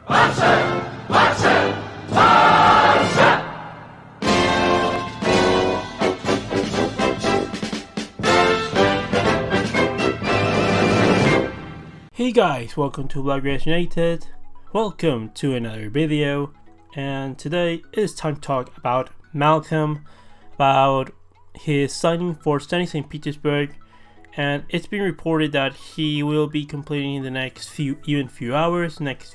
Hey guys, welcome to Zenit United. Welcome to another video, and today it's time to talk about Malcom, about his signing for Zenit St. Petersburg, and it's been reported that he will be completing in the next few hours, next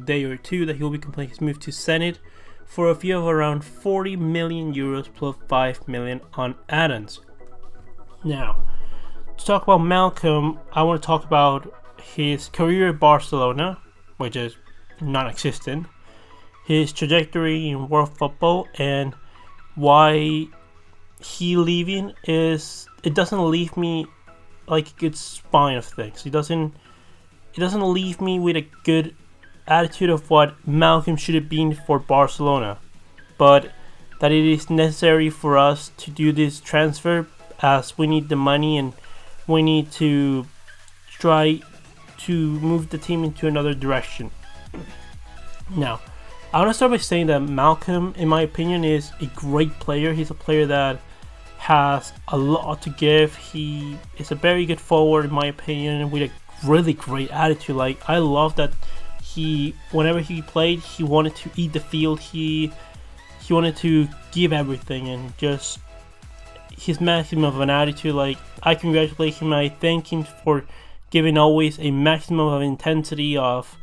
day or two, that he will be completing his move to Zenit for a fee of around 40 million euros plus 5 million on add-ons. Now, to talk about Malcom, I want to talk about his career at Barcelona, which is non-existent, his trajectory in world football, and why he leaving it doesn't leave me like a good spine of things. It doesn't leave me with a good attitude of what Malcom should have been for Barcelona, but that it is necessary for us to do this transfer as we need the money and we need to try to move the team into another direction. Now, I want to start by saying that Malcom, in my opinion, is a great player. He's a player that has a lot to give. He is a very good forward, in my opinion, with a really great attitude. Like, I love that whenever he played, he wanted to eat the field. He wanted to give everything, and just his maximum of an attitude. Like, I congratulate him. I thank him for giving always a maximum of intensity of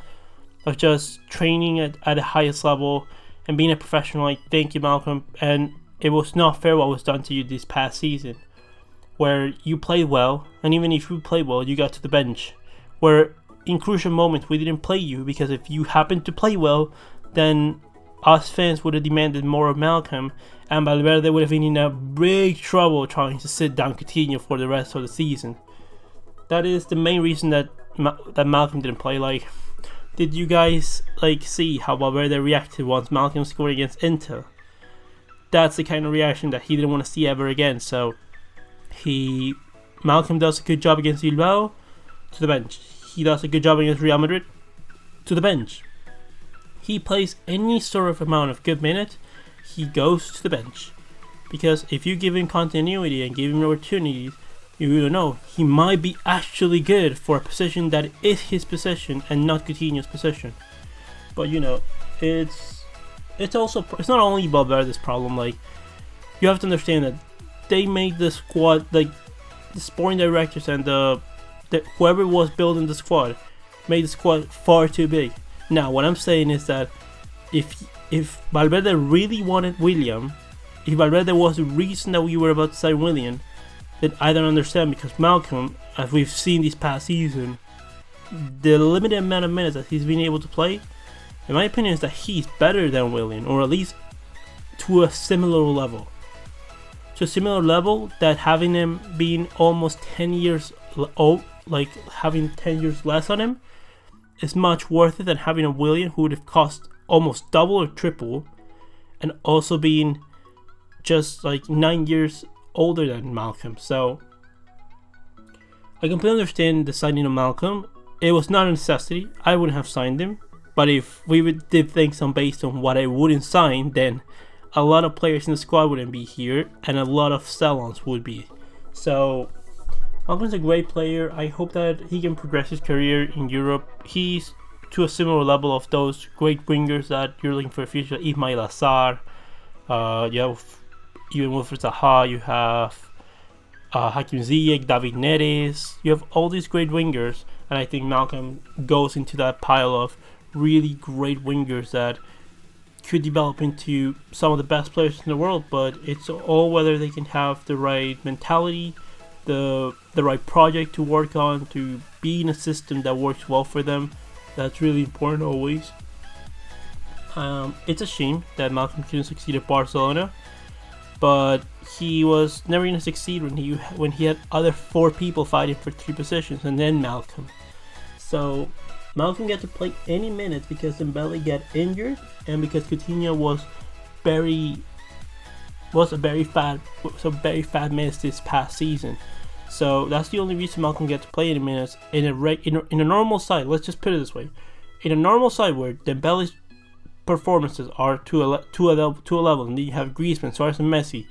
just training at the highest level and being a professional. Like, thank you, Malcom. And it was not fair what was done to you this past season, where you played well, and even if you played well, you got to the bench, where in crucial moments we didn't play you, because if you happened to play well, then us fans would have demanded more of Malcom, and Valverde would have been in a big trouble trying to sit down Coutinho for the rest of the season. That is the main reason that Malcom didn't play. Like, did you guys see how Valverde reacted once Malcom scored against Inter? That's the kind of reaction that he didn't want to see ever again. So Malcom does a good job against Bilbao, to the bench. He does a good job against Real Madrid, to the bench. He plays any sort of amount of good minutes, he goes to the bench. Because if you give him continuity and give him opportunities, you don't know, he might be actually good for a position that is his position and not Coutinho's position. But it's not only Valverde's problem. Like, you have to understand that they made the squad, like the sporting directors and the whoever was building the squad made the squad far too big. Now, what I'm saying is that if Valverde really wanted William, if Valverde was the reason that we were about to sign William, then I don't understand, because Malcom, as we've seen this past season, the limited amount of minutes that he's been able to play, in my opinion, is that he's better than William, or at least to a similar level. To a similar level that having him being almost 10 years old, like having 10 years less on him, is much worth it than having a William who would have cost almost double or triple, and also being just like 9 years older than Malcom. So I completely understand the signing of Malcom. It was not a necessity. I wouldn't have signed him, but if we did things based on what I wouldn't sign, then a lot of players in the squad wouldn't be here, and a lot of sell-ons would be. So Malcom's a great player. I hope that he can progress his career in Europe. He's to a similar level of those great wingers that you're looking for the future. Ismail Assar, you have even Wilfried Zaha, you have Hakim Ziyech, David Neres. You have all these great wingers, and I think Malcom goes into that pile of really great wingers that could develop into some of the best players in the world. But it's all whether they can have the right mentality, the right project to work on, to be in a system that works well for them. That's really important always. It's a shame that Malcom couldn't succeed at Barcelona, but he was never going to succeed when he had other 4 people fighting for 3 positions, and then Malcom. So Malcom got to play any minutes because Dembele got injured, and because Coutinho was a very fat miss this past season. So that's the only reason Malcom got to play any minutes in a normal side. Let's just put it this way: in a normal side where Dembele's performances are to a level, and then you have Griezmann, Suarez, and Messi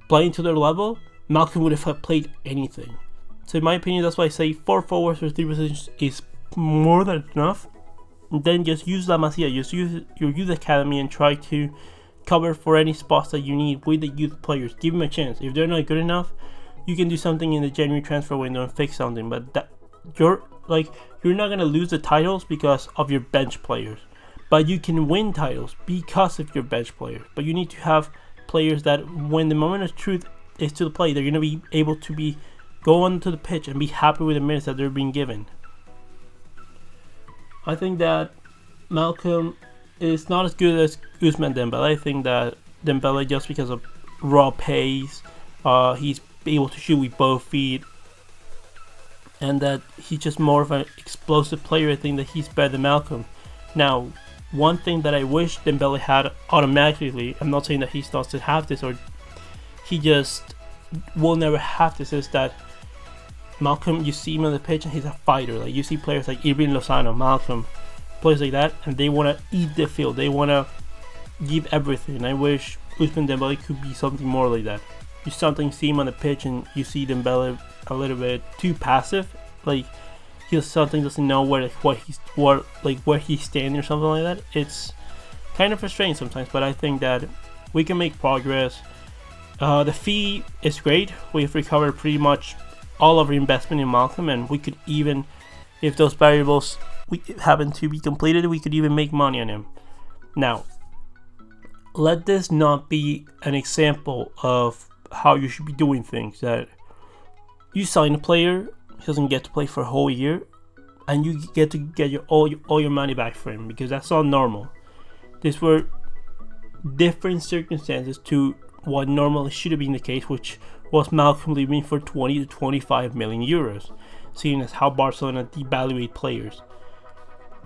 playing to their level, Malcom would have played anything. So in my opinion, that's why I say 4 forwards for 3 positions is more than enough. And then just use La Masia, just use your youth academy and try to cover for any spots that you need with the youth players. Give them a chance. If they're not good enough, you can do something in the January transfer window and fix something. But that you're not gonna lose the titles because of your bench players, but you can win titles because of your bench players. But you need to have players that, when the moment of truth is to the play, they're gonna be able to go onto the pitch and be happy with the minutes that they're being given. I think that Malcom is not as good as Ousmane Dembele. I think that Dembele, just because of raw pace, he's able to shoot with both feet, and that he's just more of an explosive player. I think that he's better than Malcom. Now, one thing that I wish Dembele had automatically, I'm not saying that he starts to have this or he just will never have this, is that Malcom, you see him on the pitch and he's a fighter. Like, you see players like Irving Lozano, Malcom, players like that, and they want to eat the field. They want to give everything. I wish Ousmane Dembele could be something more like that. You sometimes see him on the pitch and you see Dembele a little bit too passive. Like, he something doesn't know where he's standing or something like that. It's kind of frustrating sometimes, but I think that we can make progress. The fee is great. We've recovered pretty much all of our investment in Malcom, and we could even, if those variables happen to be completed, we could even make money on him. Now, let this not be an example of how you should be doing things, that you sign a player, he doesn't get to play for a whole year, and you get to get all your money back for him, because that's not normal. These were different circumstances to what normally should have been the case, which was Malcom leaving for 20 to 25 million euros, seeing as how Barcelona devaluate players.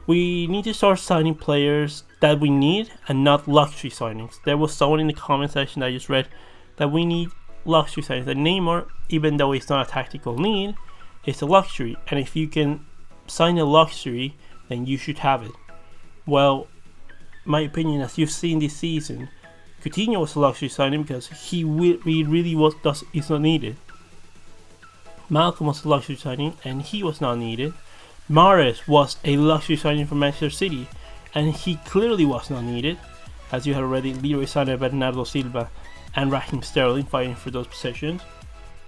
We need to start signing players that we need and not luxury signings. There was someone in the comment section that I just read that we need luxury signings. That Neymar, even though it's not a tactical need, it's a luxury, and if you can sign a luxury, then you should have it. Well, my opinion, as you've seen this season, Coutinho was a luxury signing because he really is not needed. Malcom was a luxury signing and he was not needed. Mahrez was a luxury signing from Manchester City and he clearly was not needed, as you had already Leroy Sané, Bernardo Silva and Raheem Sterling fighting for those positions.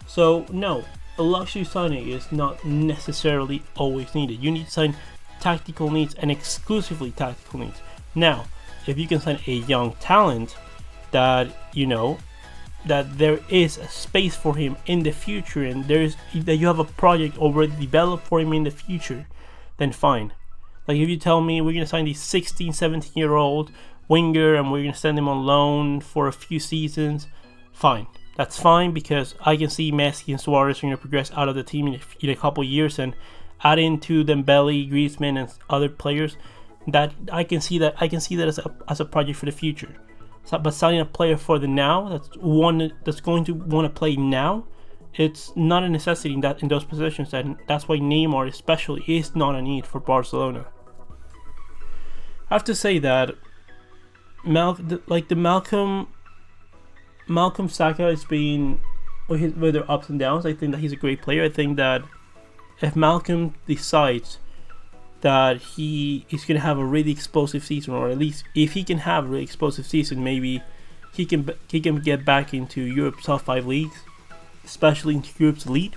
So no, a luxury signing is not necessarily always needed. You need to sign tactical needs and exclusively tactical needs. Now, if you can sign a young talent that you know that there is a space for him in the future, and that you have a project already developed for him in the future, then fine. Like, if you tell me we're gonna sign this 16, 17-year-old winger and we're gonna send him on loan for a few seasons, fine. That's fine, because I can see Messi and Suarez are gonna progress out of the team in a couple years, and add into Dembele, Griezmann, and other players. That I can see that as a project for the future. So, but signing a player for the now, that's going to want to play now, it's not a necessity in those positions, and that's why Neymar especially is not a need for Barcelona. I have to say that Malcom saga has been with their ups and downs. I think that he's a great player. I think that if Malcom decides that he is going to have a really explosive season, or at least if he can have a really explosive season, maybe he can get back into Europe's top 5 leagues, especially into Europe's elite.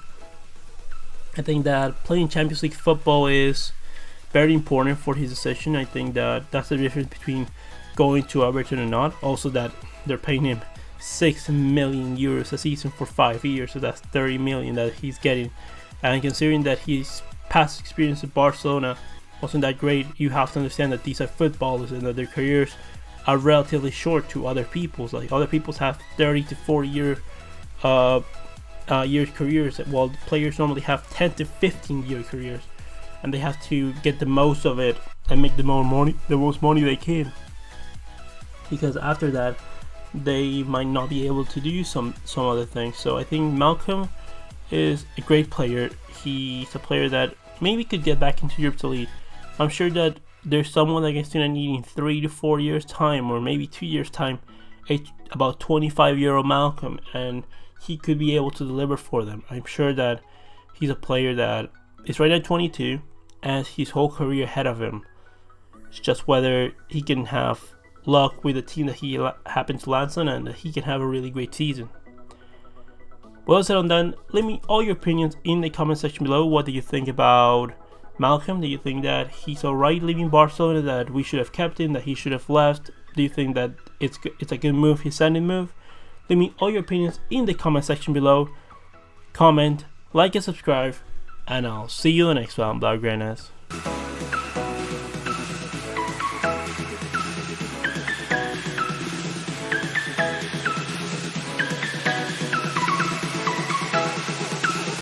I think that playing Champions League football is very important for his decision. I think that that's the difference between going to Everton or not. Also, that they're paying him 6 million euros a season for 5 years, so that's 30 million that he's getting. And considering that his past experience at Barcelona wasn't that great, you have to understand that these are footballers and that their careers are relatively short to other people's. Like, other people's have 30 to 40 year careers, while players normally have 10 to 15 year careers, and they have to get the most of it and make the most money they can, because after that they might not be able to do some other things. So I think Malcom is a great player. He's a player that maybe could get back into Europe's elite. I'm sure that there's someone that can still need in 3 to 4 years time, or maybe 2 years time, about 25-year-old Malcom, and he could be able to deliver for them. I'm sure that he's a player that is right at 22 and his whole career ahead of him. It's just whether he can have luck with the team that he happens to land on, and that he can have a really great season. Well said and done. Leave me all your opinions in the comment section below. What do you think about Malcom? Do you think that he's alright leaving Barcelona, that we should have kept him, that he should have left? Do you think that it's a good move, his sending move? Leave me all your opinions in the comment section below. Comment, like and subscribe, and I'll see you in the next one, Blaugranas.